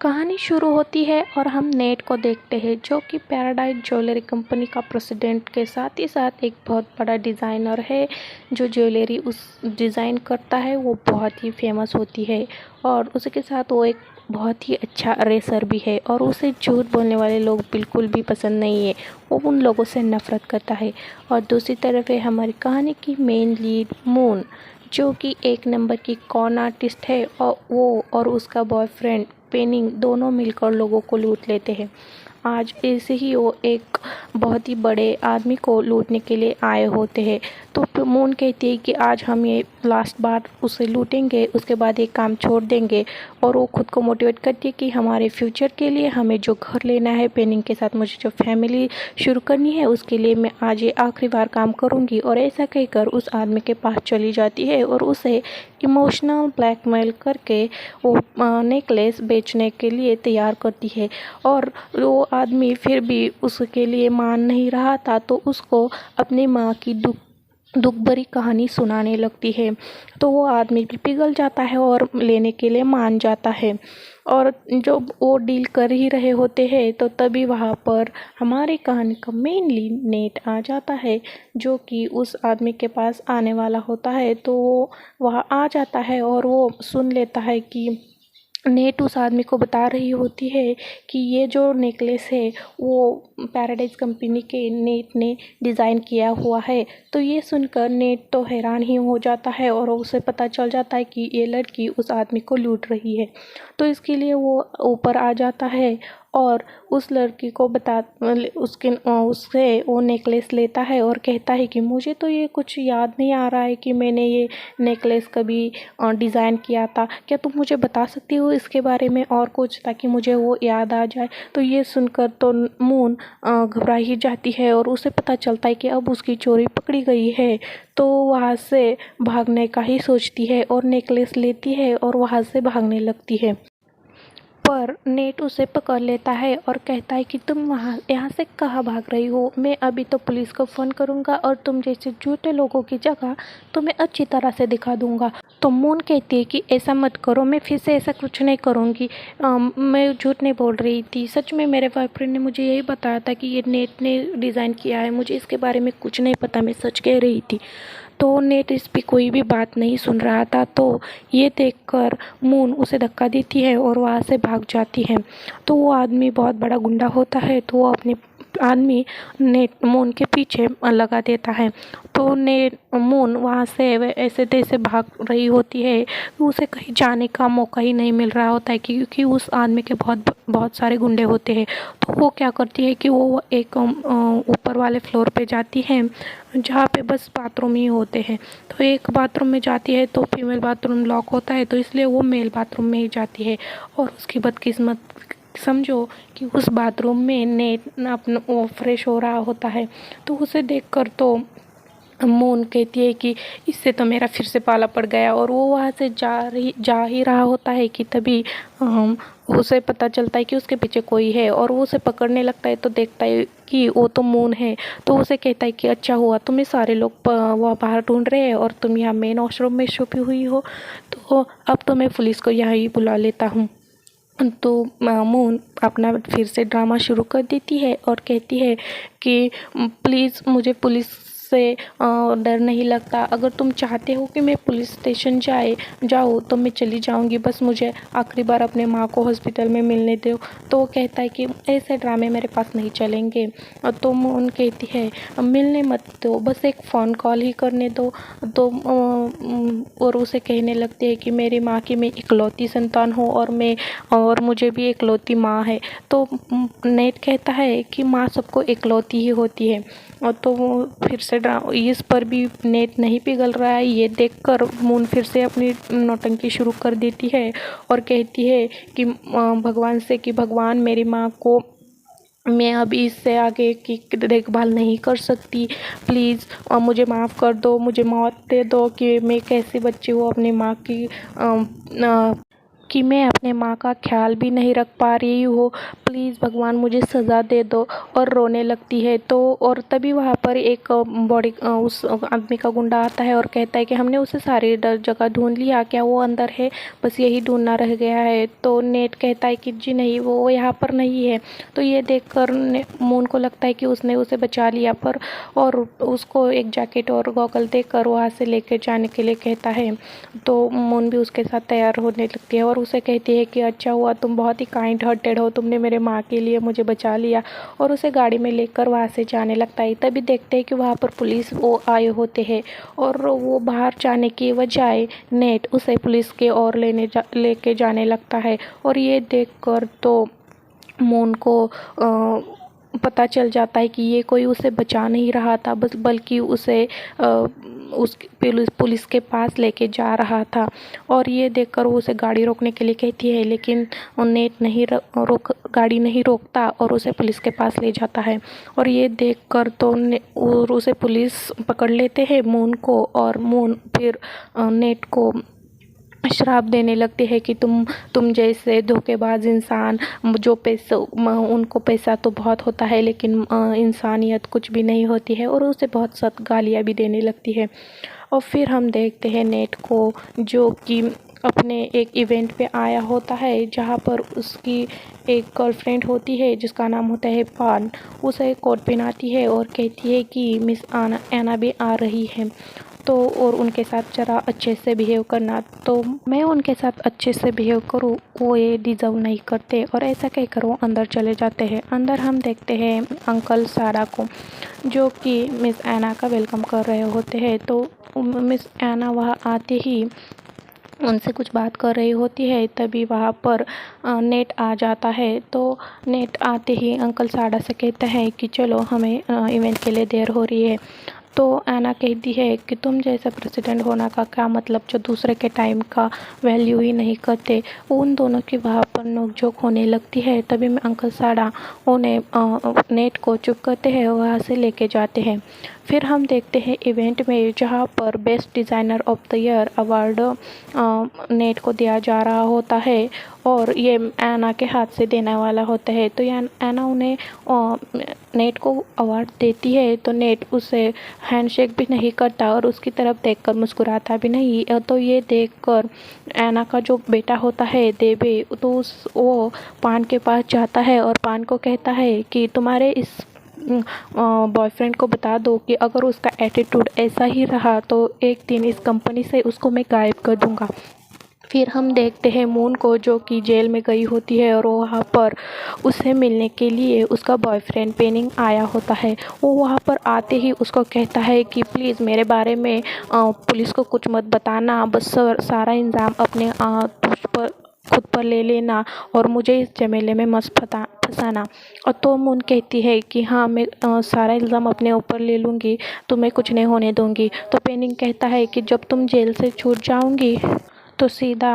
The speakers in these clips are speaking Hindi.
कहानी शुरू होती है और हम नेट को देखते हैं जो कि पैराडाइज ज्वेलरी कंपनी का प्रेसिडेंट के साथ ही साथ एक बहुत बड़ा डिज़ाइनर है। जो ज्वेलरी उस डिज़ाइन करता है वो बहुत ही फेमस होती है और उसके साथ वो एक बहुत ही अच्छा रेसर भी है और उसे झूठ बोलने वाले लोग बिल्कुल भी पसंद नहीं है। वो उन लोगों से नफ़रत करता है। और दूसरी तरफ है हमारी कहानी की मेन लीड मून, जो कि एक नंबर की कॉन आर्टिस्ट है और वो और उसका बॉयफ्रेंड पेनिंग दोनों मिलकर लोगों को लूट लेते हैं। आज ऐसे ही वो एक बहुत ही बड़े आदमी को लूटने के लिए आए होते हैं। तो मून कहती है कि आज हम ये लास्ट बार उसे लूटेंगे, उसके बाद ये काम छोड़ देंगे। और वो खुद को मोटिवेट करती है कि हमारे फ्यूचर के लिए हमें जो घर लेना है, पेनिंग के साथ मुझे जो फैमिली शुरू करनी है, उसके लिए मैं आज ये आखिरी बार काम करूँगी। और ऐसा कहकर उस आदमी के पास चली जाती है और उसे इमोशनल ब्लैकमेल करके वो नेकलेस बेचने के लिए तैयार करती है। और वो आदमी फिर भी उसके लिए मान नहीं रहा था, तो उसको अपनी माँ की दुख भरी कहानी सुनाने लगती है। तो वो आदमी भी पिघल जाता है और लेने के लिए मान जाता है। और जब वो डील कर ही रहे होते हैं तो तभी वहाँ पर हमारी कहानी का मेनली नेट आ जाता है, जो कि उस आदमी के पास आने वाला होता है। तो वो वहाँ आ जाता है और वो सुन लेता है कि नेट उस आदमी को बता रही होती है कि ये जो नेकलेस है वो पैराडाइज कंपनी के नेट ने डिज़ाइन किया हुआ है। तो ये सुनकर नेट तो हैरान ही हो जाता है और उसे पता चल जाता है कि ये लड़की उस आदमी को लूट रही है। तो इसके लिए वो ऊपर आ जाता है और उस लड़की को उससे वो नेकलेस लेता है और कहता है कि मुझे तो ये कुछ याद नहीं आ रहा है कि मैंने ये नेकलेस कभी डिज़ाइन किया था। क्या तुम मुझे बता सकती हो इसके बारे में और कुछ, ताकि मुझे वो याद आ जाए। तो ये सुनकर तो मून घबरा ही जाती है और उसे पता चलता है कि अब उसकी चोरी पकड़ी गई है। तो वहाँ से भागने का ही सोचती है और नेकलेस लेती है और वहाँ से भागने लगती है। पर नेट उसे पकड़ लेता है और कहता है कि तुम यहाँ से कहाँ भाग रही हो। मैं अभी तो पुलिस को फ़ोन करूँगा और तुम जैसे झूठे लोगों की जगह तुम्हें अच्छी तरह से दिखा दूँगा। तो मून कहती है कि ऐसा मत करो, मैं फिर से ऐसा कुछ नहीं करूँगी। मैं झूठ नहीं बोल रही थी, सच में मेरे बॉयफ्रेंड ने मुझे यही बताया था कि ये नेट ने डिज़ाइन किया है, मुझे इसके बारे में कुछ नहीं पता, मैं सच कह रही थी। तो नेट इस पर कोई भी बात नहीं सुन रहा था। तो ये देखकर मून उसे धक्का देती है और वहाँ से भाग जाती है। तो वो आदमी बहुत बड़ा गुंडा होता है, तो वो अपने आदमी मून के पीछे लगा देता है। तो मून वहाँ से ऐसे तैसे भाग रही होती है, उसे कहीं जाने का मौका ही नहीं मिल रहा होता है क्योंकि उस आदमी के बहुत सारे गुंडे होते हैं। तो वो क्या करती है कि वो एक ऊपर वाले फ्लोर पे जाती है जहाँ पे बस बाथरूम ही होते हैं। तो एक बाथरूम में जाती है तो फीमेल बाथरूम लॉक होता है, तो इसलिए वो मेल बाथरूम में ही जाती है। और उसकी बदकिस्मत समझो कि उस बाथरूम में नेट अपना वो फ्रेश हो रहा होता है। तो उसे देखकर तो मून कहती है कि इससे तो मेरा फिर से पाला पड़ गया। और वो वहाँ से जा ही रहा होता है कि तभी उसे पता चलता है कि उसके पीछे कोई है और वो उसे पकड़ने लगता है। तो देखता है कि वो तो मून है। तो उसे कहता है कि अच्छा हुआ तुम्हें सारे लोग वहाँ बाहर ढूंढ रहे हैं और तुम यहाँ मेन वॉशरूम में छुपी हुई हो, तो अब तो मैं पुलिस को यहाँ ही बुला लेता हूँ। तो मून अपना फिर से ड्रामा शुरू कर देती है और कहती है कि प्लीज़ मुझे पुलिस से डर नहीं लगता। अगर तुम चाहते हो कि मैं पुलिस स्टेशन जाऊँ तो मैं चली जाऊँगी, बस मुझे आखिरी बार अपने माँ को हॉस्पिटल में मिलने दो। तो वो कहता है कि ऐसे ड्रामे मेरे पास नहीं चलेंगे। तो मून कहती है मिलने मत दो, बस एक फ़ोन कॉल ही करने दो। तो और उसे कहने लगती है कि मेरी माँ की मैं इकलौती संतान हूँ और मुझे भी इकलौती माँ है। तो नेट कहता है कि माँ सबको इकलौती ही होती है। और तो वो फिर से इस पर भी नेट नहीं पिघल रहा है। ये देखकर मून फिर से अपनी नौटंकी शुरू कर देती है और कहती है कि भगवान से कि भगवान मेरी माँ को मैं अभी इससे आगे की देखभाल नहीं कर सकती, प्लीज़ मुझे माफ़ कर दो, मुझे मौत दे दो कि मैं कैसी बच्ची हूँ अपनी माँ कि मैं अपने माँ का ख्याल भी नहीं रख पा रही हूँ, प्लीज़ भगवान मुझे सज़ा दे दो। और रोने लगती है। तो और तभी वहाँ पर एक उस आदमी का गुंडा आता है और कहता है कि हमने उसे सारी जगह ढूंढ लिया, क्या वो अंदर है, बस यही ढूंढना रह गया है। तो नेट कहता है कि जी नहीं, वो यहाँ पर नहीं है। तो ये देखकर मून को लगता है कि उसने उसे बचा लिया, पर और उसको एक जैकेट और गॉगल देकर वहाँ से लेकर जाने के लिए कहता है। तो मून भी उसके साथ तैयार होने लगती है और उसे कहती है कि अच्छा हुआ, तुम बहुत ही काइंड हार्टेड हो, तुमने मेरे माँ के लिए मुझे बचा लिया। और उसे गाड़ी में लेकर वहाँ से जाने लगता है। तभी देखते हैं कि वहाँ पर पुलिस वो आए होते हैं और वो बाहर जाने की बजाय नेट उसे पुलिस के ओर लेके जाने लगता है। और ये देखकर तो मून को पता चल जाता है कि ये कोई उसे बचा नहीं रहा था, बस बल्कि उसे उस पुलिस के पास लेके जा रहा था। और ये देखकर वो उसे गाड़ी रोकने के लिए कहती है, लेकिन नेट नहीं गाड़ी नहीं रोकता और उसे पुलिस के पास ले जाता है। और ये देखकर तो और उसे पुलिस पकड़ लेते हैं मून को, और मून फिर नेट को श्राप देने लगते हैं कि तुम जैसे धोखेबाज इंसान, जो पैसा उनको पैसा तो बहुत होता है लेकिन इंसानियत कुछ भी नहीं होती है। और उसे बहुत सख्त गालियाँ भी देने लगती है। और फिर हम देखते हैं नेट को, जो कि अपने एक इवेंट पे आया होता है जहाँ पर उसकी एक गर्लफ्रेंड होती है जिसका नाम होता है पान। उसे कोट पहनाती है और कहती है कि मिस एना भी आ रही है, तो और उनके साथ ज़रा अच्छे से बिहेव करना। तो मैं उनके साथ अच्छे से बिहेव करूँ, वो ये डिज़र्व नहीं करते। और ऐसा कहकर वो अंदर चले जाते हैं। अंदर हम देखते हैं अंकल सारा को, जो कि मिस एना का वेलकम कर रहे होते हैं। तो मिस एना वहाँ आते ही उनसे कुछ बात कर रही होती है। तभी वहाँ पर नेट आ जाता है। तो नेट आते ही अंकल सारा से कहता है कि चलो, हमें इवेंट के लिए देर हो रही है। तो एना कहती है कि तुम जैसा प्रेसिडेंट होना का क्या मतलब, जो दूसरे के टाइम का वैल्यू ही नहीं करते। उन दोनों की वहाँ पर नोकझोंक होने लगती है। तभी में अंकल साड़ा उन्हें नेट को चुप करते हैं और वहाँ से लेके जाते हैं। फिर हम देखते हैं इवेंट में, जहाँ पर best designer of the year award net को दिया जा रहा होता है और ये एना के हाथ से देने वाला होता है। तो ये एना उन्हें नेट को अवार्ड देती है। तो नेट उसे हैंडशेक भी नहीं करता और उसकी तरफ देखकर मुस्कुराता भी नहीं। तो ये देखकर एना का जो बेटा होता है देवे, तो वो पान के पास जाता है और पान को कहता है कि तुम्हारे इस बॉयफ्रेंड को बता दो कि अगर उसका एटीट्यूड ऐसा ही रहा तो एक दिन इस कंपनी से उसको मैं गायब कर दूंगा। फिर हम देखते हैं मून को, जो कि जेल में गई होती है और वहाँ पर उससे मिलने के लिए उसका बॉयफ्रेंड पेनिंग आया होता है। वो वहाँ पर आते ही उसको कहता है कि प्लीज़ मेरे बारे में पुलिस को कुछ मत बताना, बस सारा इल्ज़ाम अपने खुद पर ले लेना और मुझे इस झमेले में मत फंसाना। और तो मून कहती है कि हाँ, मैं सारा इल्ज़ाम अपने ऊपर ले लूँगी, तुम्हें कुछ नहीं होने दूँगी। तो पेनिंग कहता है कि जब तुम जेल से छूट जाओगी तो सीधा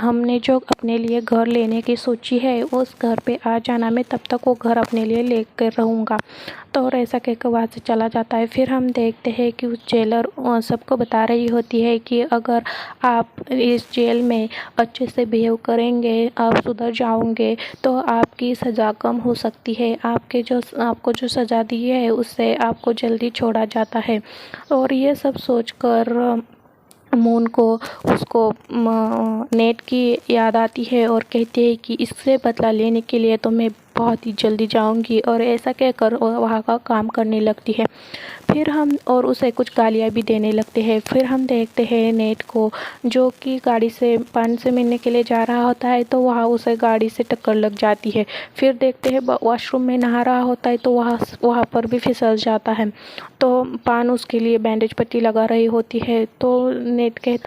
हमने जो अपने लिए घर लेने की सोची है उस घर पे आ जाना, मैं तब तक वो घर अपने लिए लेकर रहूँगा। तो और ऐसा कहकर वहाँ से चला जाता है। फिर हम देखते हैं कि उस जेलर सबको बता रही होती है कि अगर आप इस जेल में अच्छे से बिहेव करेंगे, आप सुधर जाओगे तो आपकी सज़ा कम हो सकती है। आपको जो सज़ा दी है उससे आपको जल्दी छोड़ा जाता है। और ये सब सोचकर मून को उसको नेट की याद आती है और कहती है कि इससे बदला लेने के लिए तो मैं बहुत ही जल्दी जाऊंगी। और ऐसा कहकर वहाँ का काम करने लगती है। फिर हम और उसे कुछ गालियाँ भी देने लगते हैं। फिर हम देखते हैं नेट को, जो कि गाड़ी से पान से मिलने के लिए जा रहा होता है। तो वहाँ उसे गाड़ी से टक्कर लग जाती है। फिर देखते हैं वॉशरूम में नहा रहा होता है तो वहाँ पर भी फिसल जाता है। तो पान उसके लिए बैंडेज पट्टी लगा रही होती है। तो नेट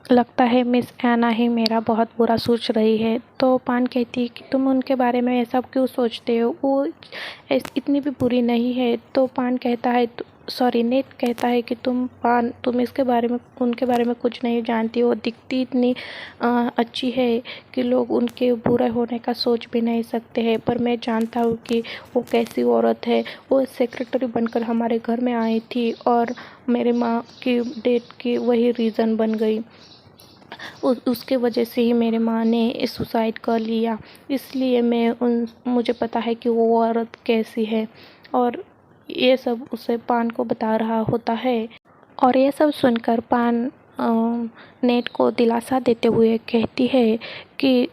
लगता है मिस एना ही मेरा बहुत बुरा सोच रही है। तो पान कहती है कि तुम उनके बारे में ऐसा क्यों सोचते हो, वो इतनी भी बुरी नहीं है। तो पान कहता है नेट कहता है कि तुम इसके बारे में उनके बारे में कुछ नहीं जानती हो, दिखती इतनी अच्छी है कि लोग उनके बुरे होने का सोच भी नहीं सकते हैं। पर मैं जानता हूँ कि वो कैसी औरत है। वो सेक्रेटरी बनकर हमारे घर में आई थी और मेरे माँ की डेथ की वही रीज़न बन गई। उसके वजह से ही मेरे माँ ने सुसाइड कर लिया। इसलिए मुझे पता है कि वो औरत कैसी है। और ये सब उसे पान को बता रहा होता है। और ये सब सुनकर पान नेट को दिलासा देते हुए कहती है कि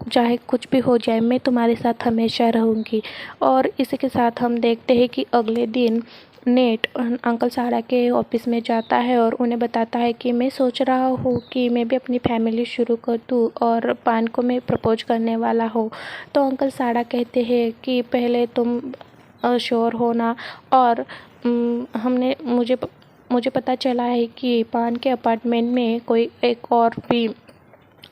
चाहे कुछ भी हो जाए, मैं तुम्हारे साथ हमेशा रहूँगी। और इसी के साथ हम देखते हैं कि अगले दिन नेट अंकल साड़ा के ऑफिस में जाता है और उन्हें बताता है कि मैं सोच रहा हूँ कि मैं भी अपनी फैमिली शुरू कर दूँ और पान को मैं प्रपोज करने वाला हूँ। तो अंकल साड़ा कहते हैं कि पहले तुम श्योर होना। और मुझे पता चला है कि पान के अपार्टमेंट में कोई एक और भी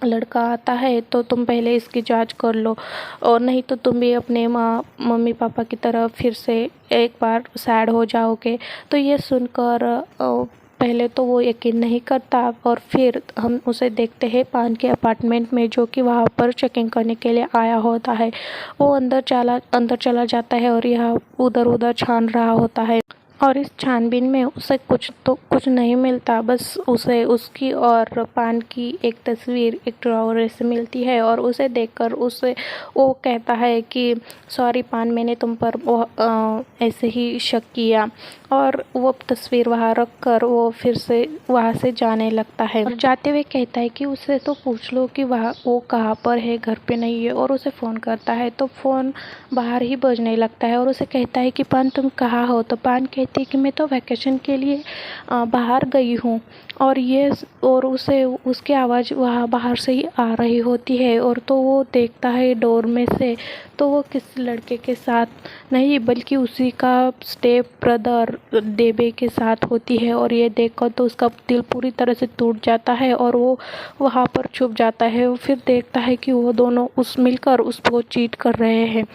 लड़का आता है, तो तुम पहले इसकी जांच कर लो, और नहीं तो तुम भी अपने मम्मी पापा की तरफ फिर से एक बार सैड हो जाओगे। तो ये सुनकर पहले तो वो यकीन नहीं करता, और फिर हम उसे देखते हैं पान के अपार्टमेंट में, जो कि वहाँ पर चेकिंग करने के लिए आया होता है। वो अंदर चला जाता है और यह उधर उधर छान रहा होता है। और इस छानबीन में उसे कुछ नहीं मिलता, बस उसे उसकी और पान की एक तस्वीर एक ड्रॉअर से मिलती है। और उसे देखकर वो कहता है कि सॉरी पान, मैंने तुम पर ऐसे ही शक किया। और वो तस्वीर वहाँ रख कर वो फिर से वहाँ से जाने लगता है। और जाते हुए कहता है कि उसे तो पूछ लो कि वो कहाँ पर है, घर पे नहीं है। और उसे फ़ोन करता है तो फ़ोन बाहर ही बजने लगता है। और उसे कहता है कि पान तुम कहाँ हो? तो पान कहती है कि मैं तो वैकेशन के लिए बाहर गई हूँ। और उसे उसकी आवाज़ वहाँ बाहर से ही आ रही होती है। और तो वो देखता है डोर में से, तो वो किस लड़के के साथ नहीं बल्कि उसी का स्टेप ब्रदर देबे के साथ होती है। और ये देखकर तो उसका दिल पूरी तरह से टूट जाता है और वो वहाँ पर छुप जाता है। फिर देखता है कि वो दोनों मिलकर उसको चीट कर रहे हैं।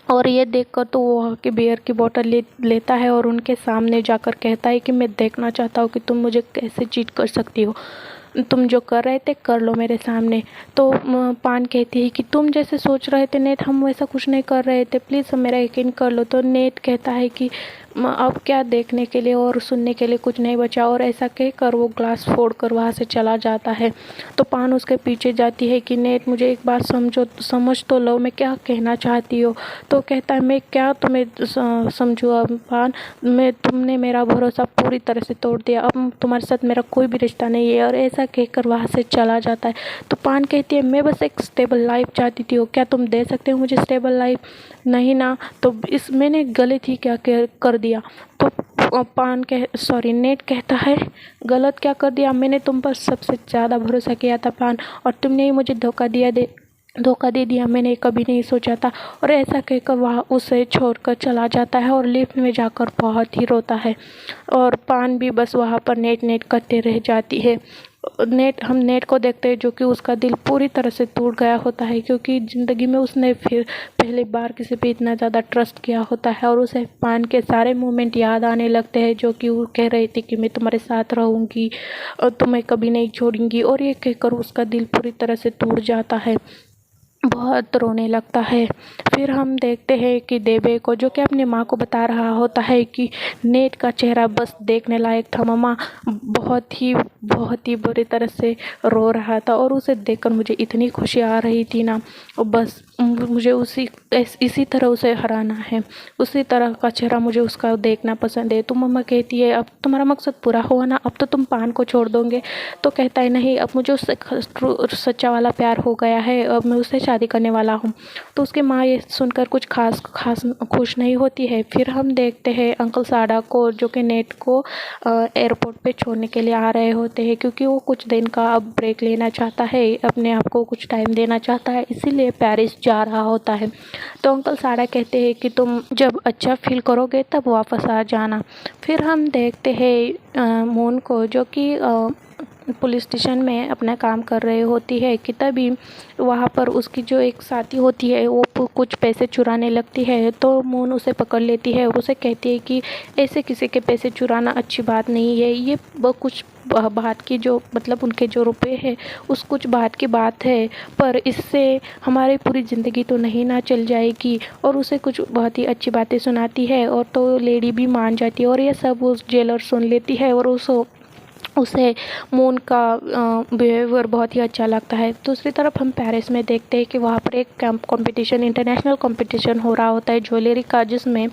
और ये देखकर तो वो वहाँ की बियर की बोतल लेता है और उनके सामने जाकर कहता है कि मैं देखना चाहता हूँ कि तुम मुझे कैसे चीट कर सकती हो। तुम जो कर रहे थे कर लो मेरे सामने। तो पान कहती है कि तुम जैसे सोच रहे थे नेट, हम वैसा कुछ नहीं कर रहे थे, प्लीज़ मेरा यकीन कर लो। तो नेट कहता है कि अब क्या देखने के लिए और सुनने के लिए कुछ नहीं बचा। और ऐसा कहकर वो ग्लास फोड़कर वहाँ से चला जाता है। तो पान उसके पीछे जाती है कि नेट मुझे एक बात समझ तो लो, मैं क्या कहना चाहती हो। तो कहता है मैं क्या तुम्हें समझूँ अब पान, तुमने मेरा भरोसा पूरी तरह से तोड़ दिया, अब तुम्हारे साथ मेरा कोई भी रिश्ता नहीं है। और ऐसा कहकर वहाँ से चला जाता है। तो पान कहती है मैं बस एक स्टेबल लाइफ चाहती थी, क्या तुम दे सकते हो मुझे स्टेबल लाइफ? नहीं ना, तो मैंने गलत ही क्या कर दिया? तो नेट कहता है गलत क्या कर दिया? मैंने तुम पर सबसे ज़्यादा भरोसा किया था पान, और तुमने ही मुझे धोखा दे दिया, मैंने कभी नहीं सोचा था। और ऐसा कहकर वह उसे छोड़कर चला जाता है और लिफ्ट में जाकर बहुत ही रोता है। और पान भी बस वहाँ पर नेट करते रह जाती है। हम नेट को देखते हैं जो कि उसका दिल पूरी तरह से टूट गया होता है, क्योंकि ज़िंदगी में उसने फिर पहली बार किसी पे इतना ज़्यादा ट्रस्ट किया होता है। और उसे पान के सारे मोमेंट याद आने लगते हैं, जो कि वो कह रही थी कि मैं तुम्हारे साथ रहूँगी और तुम्हें कभी नहीं छोड़ूंगी। और ये कहकर उसका दिल पूरी तरह से टूट जाता है, बहुत रोने लगता है। फिर हम देखते हैं कि देबे को, जो कि अपनी माँ को बता रहा होता है कि नेट का चेहरा बस देखने लायक था, मम्मा बहुत ही बुरी तरह से रो रहा था। और उसे देखकर मुझे इतनी खुशी आ रही थी ना, और बस मुझे इसी तरह उसे हराना है, उसी तरह का चेहरा मुझे उसका देखना पसंद है। तो मम्मा कहती है अब तुम्हारा मकसद पूरा हुआ ना, अब तो तुम पान को छोड़ दोगे? तो कहता है नहीं, अब मुझे उससे सच्चा वाला प्यार हो गया है, अब मैं उससे शादी करने वाला हूँ। तो उसकी माँ ये सुनकर कुछ खास खुश नहीं होती है। फिर हम देखते हैं अंकल साड़ा को, जो कि नेट को एयरपोर्ट पे छोड़ने के लिए आ रहे होते हैं, क्योंकि वो कुछ दिन का अब ब्रेक लेना चाहता है, अपने आप को कुछ टाइम देना चाहता है, इसीलिए पेरिस जा रहा होता है। तो अंकल साड़ा कहते हैं कि तुम जब अच्छा फील करोगे तब वापस आ जाना। फिर हम देखते हैं मून को, जो कि पुलिस स्टेशन में अपना काम कर रही होती है, कि तभी वहाँ पर उसकी जो एक साथी होती है वो कुछ पैसे चुराने लगती है। तो मून उसे पकड़ लेती है, उसे कहती है कि ऐसे किसी के पैसे चुराना अच्छी बात नहीं है, ये कुछ बात की जो मतलब उनके जो रुपए हैं उस कुछ बात की बात है, पर इससे हमारी पूरी ज़िंदगी तो नहीं ना चल जाएगी। और उसे कुछ बहुत ही अच्छी बातें सुनाती है, और तो लेडी भी मान जाती है। और ये सब उस जेलर सुन लेती है और उसे मून का बिहेवियर बहुत ही अच्छा लगता है। दूसरी तरफ हम पेरिस में देखते हैं कि वहाँ पर एक कंपटीशन, इंटरनेशनल कंपटीशन हो रहा होता है ज्वेलरी का, जिसमें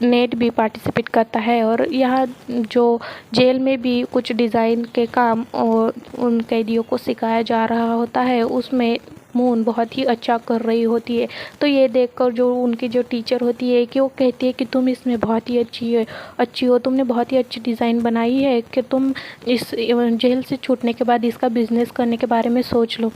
नेट भी पार्टिसिपेट करता है। और यहाँ जो जेल में भी कुछ डिज़ाइन के काम और उन कैदियों को सिखाया जा रहा होता है, उसमें मून बहुत ही अच्छा कर रही होती है। तो ये देखकर जो उनकी जो टीचर होती है कि वो कहती है कि तुम इसमें बहुत ही अच्छी हो, तुमने बहुत ही अच्छी डिज़ाइन बनाई है, कि तुम इस जेल से छूटने के बाद इसका बिज़नेस करने के बारे में सोच लो।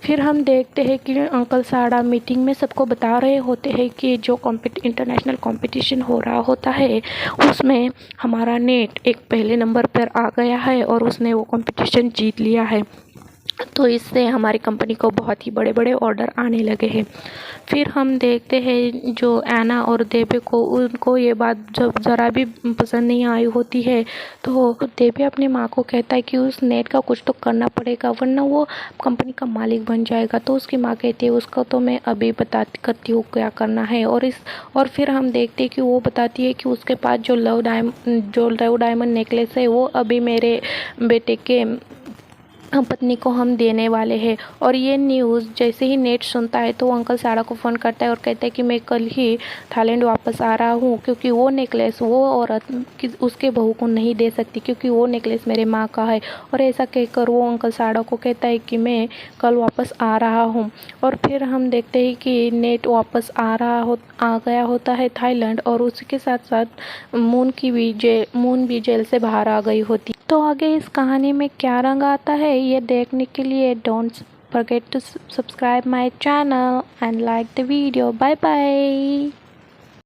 फिर हम देखते हैं कि अंकल साड़ा मीटिंग में सबको बता रहे होते हैं कि जो इंटरनेशनल कंपटीशन हो रहा होता है उसमें हमारा नेट एक पहले नंबर पर आ गया है और उसने वो कंपटीशन जीत लिया है। तो इससे हमारी कंपनी को बहुत ही बड़े बड़े ऑर्डर आने लगे हैं। फिर हम देखते हैं जो एना और देबे को, उनको ये बात जब ज़रा भी पसंद नहीं आई होती है, तो देबे अपनी माँ को कहता है कि उस नेट का कुछ तो करना पड़ेगा वरना वो कंपनी का मालिक बन जाएगा। तो उसकी माँ कहती है उसको तो मैं अभी करती हूँ क्या करना है। और फिर हम देखते हैं कि वो बताती है कि उसके पास जो लव डायमंड नेकलेस है वो अभी मेरे बेटे के पत्नी को हम देने वाले हैं। और ये न्यूज़ जैसे ही नेट सुनता है तो वो अंकल साड़ा को फ़ोन करता है और कहता है कि मैं कल ही थाईलैंड वापस आ रहा हूँ, क्योंकि वो नेकलेस वो औरत उसके बहू को नहीं दे सकती, क्योंकि वो नेकलेस मेरे माँ का है। और ऐसा कहकर वो अंकल साड़ा को कहता है कि मैं कल वापस आ रहा हूँ। और फिर हम देखते हैं कि नेट वापस आ गया होता है थाईलैंड, और उसी के साथ साथ मून भी जेल से बाहर आ गई होती। तो आगे इस कहानी में क्या रंग आता है ये देखने के लिए don't forget to subscribe my channel and like the video. Bye bye.